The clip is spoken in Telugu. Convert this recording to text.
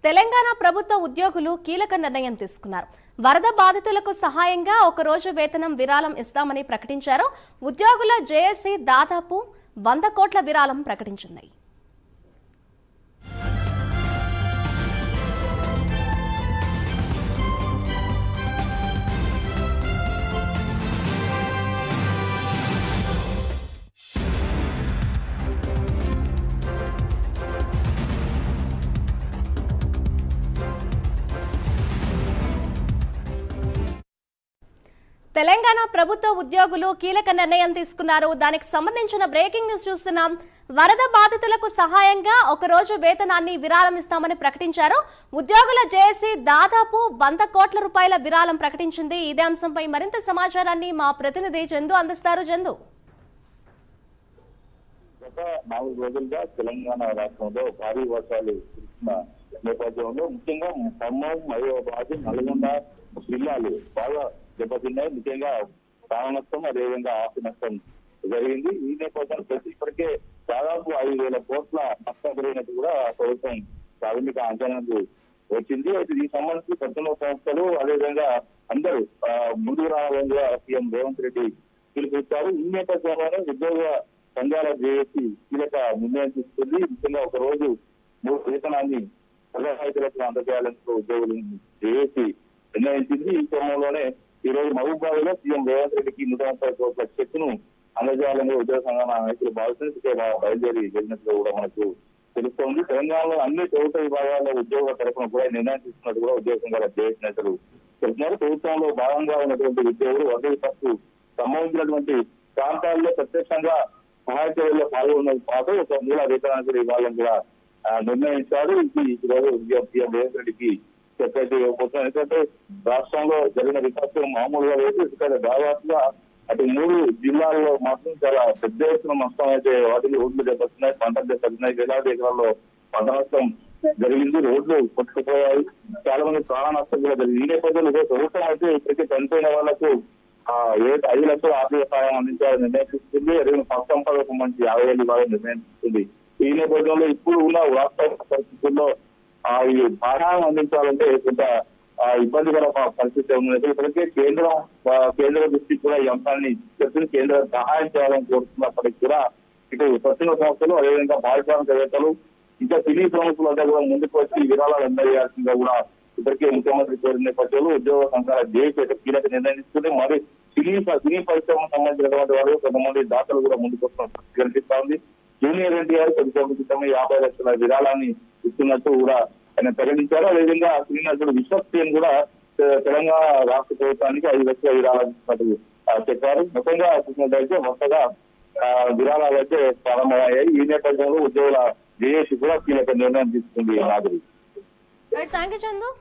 తెలంగాణ ప్రభుత్వ ఉద్యోగులు కీలక నిర్ణయం తీసుకున్నారు. వరద బాధితులకు సహాయంగా ఒక రోజు వేతనం విరాళం ఇస్తామని ప్రకటించారు. ఉద్యోగుల జేఏసీ దాదాపు 100 కోట్ల విరాళం ప్రకటించింది. తెలంగాణ ప్రభుత్వ ఉద్యోగులు కీలక నిర్ణయం తీసుకున్నారు. దానికి సంబంధించిన బ్రేకింగ్ న్యూస్ చూస్తున్నాం. వరద బాధితులకు సహాయంగా ఒక రోజు వేతనాన్ని విరాళం ఇస్తామని ప్రకటించారు. ఉద్యోగుల జేఏసీ దాదాపు 100 కోట్ల రూపాయల విరాళం ప్రకటించింది. ఇదే అంశంపై మరింత సమాచారాన్ని మా ప్రతినిధి చందు అందిస్తారు. చందు, గత 4 రోజులుగా తెలంగాణ రాష్ట్రంలో భారీ వర్షాలు కురిసిన నేపథ్యంలో ముఖ్యంగా ఖమ్మం, మహబూబాబాద్, నల్గొండ జిల్లాలు బాగా దెబ్బతిన్నాయి. ముఖ్యంగా ప్రాణ నష్టం, అదేవిధంగా ఆస్తి నష్టం జరిగింది. ఈ నేపథ్యంలో ఇప్పటికే దాదాపు 5,000 కోట్ల నష్టం జరిగినట్టు కూడా ప్రభుత్వం ప్రాథమిక అంచనాలు వచ్చింది. అయితే దీనికి సంబంధించి పెద్దల సంస్థలు అదేవిధంగా అందరూ ముందుకు రావాలని కూడా సీఎం రేవంత్ రెడ్డి పిలుపునిచ్చారు. ఈ నేపథ్యంలోనే ఉద్యోగ సంఘాల జేఏసీ కీలక నిర్ణయం తీసుకుంది. ముఖ్యంగా ఒక రోజు 3 వేతనాన్ని రైతులకు అందజేయాలంటూ ఉద్యోగులు జేఏసీ నిర్ణయించింది. ఈ క్రమంలోనే ఈ రోజు మహబూబాబాద్ లో సీఎం రేవంత్ రెడ్డికి 130 కోట్ల చెక్కును అందజేయాలని ఉద్యోగ సంఘాల నాయకులు భావిస్తున్న బయలుదేరి జరిగినట్లు కూడా మనకు తెలుస్తోంది. తెలంగాణలో అన్ని ప్రభుత్వ విభాగాల్లో ఉద్యోగ తరఫున కూడా నిర్ణయం తీసుకున్నట్టు కూడా ఉద్యోగ సంఘాల జేఏసీ నేతలు చెబుతున్నారు. ప్రభుత్వంలో భాగంగా ఉన్నటువంటి ఉద్యోగులు వడ్డీలకు సంబంధించినటువంటి ప్రాంతాల్లో ప్రత్యక్షంగా సహాయ చర్యల్లో పాల్గొన్న పాటు ఒక మూల వేతనాన్ని కూడా ఇవ్వాలని కూడా నిర్ణయించారు. ఈ రోజు సీఎం రేవంత్ రెడ్డికి చెప్పేది ఇవ్వబోతున్నారు. ఎందుకంటే రాష్ట్రంలో జరిగిన విపత్తు మామూలుగా లేదు. ఎందుకంటే దాదాపుగా అటు 3 జిల్లాల్లో మాత్రం చాలా పెద్ద ఎత్తున నష్టం అయితే వాటిని రోడ్లు దెబ్బతున్నాయి, పంటలు దెబ్బతున్నాయి. వేలాది ఎకరాల్లో పంట నష్టం జరిగింది, రోడ్లు కొట్టుకుపోయాయి, చాలా మంది ప్రాణ నష్టం కూడా జరిగింది. ఈ నేపథ్యంలో ప్రభుత్వం అయితే ఇప్పటికే చనిపోయిన వాళ్లకు 5 లక్షల ఆర్థిక సహాయం అందించాలని నిర్ణయం తీసుకుంది. అదేవిధంగా పక్క సంపదకు మంచి 50,000 ఇవ్వాలని నిర్ణయం తీసుకుంది. ఈ నేపథ్యంలో ఇప్పుడు ఉన్న వాస్తవ పరిస్థితుల్లో ఈ సహాయం అందించాలంటే కొంత ఇబ్బందికర పరిస్థితి ఉన్నది. ఇప్పటికే కేంద్ర దృష్టికి కూడా ఈ అంశాన్ని తీసుకెళ్తుంది. కేంద్ర సహాయం చేయాలని కోరుతున్నప్పటికీ కూడా ఇటు స్వచ్ఛంద సంస్థలు అదేవిధంగా పారిశ్రామికవేత్తలు ఇంకా సినీ ప్రముఖులు అంతా కూడా ముందుకు వచ్చి విరాళాలు అందజేయాల్సిందిగా కూడా ఇప్పటికే ముఖ్యమంత్రి కోరిన నేపథ్యంలో ఉద్యోగ సంఘాల జేఏసీ కీలక నిర్ణయం తీసుకుంటే మరి సినీ పరిశ్రమకు సంబంధించినటువంటి వారు కొంతమంది దాతలు కూడా ముందుకు వస్తున్నట్టు కనిపిస్తా ఉంది. జూనియర్ ఎన్టీఆర్ కొద్ది క్రితమే 50 లక్షల విరాళాన్ని ఇస్తున్నట్టు కూడా ఆయన ప్రకటించారు. అదేవిధంగా సినీ నటుడు విశ్వక్సేన్ కూడా తెలంగాణ రాష్ట్ర ప్రభుత్వానికి 5 లక్షల విరాళాలు ఇస్తున్నట్టు చెప్పారు. మొత్తంగా చూసినట్టయితే మొత్తగా విరాళాలు అయితే ప్రారంభమయ్యాయి. ఈ నేపథ్యంలో ఉద్యోగుల జేఏసీ కూడా కీలక నిర్ణయం తీసుకుంది. Thank you Chandu.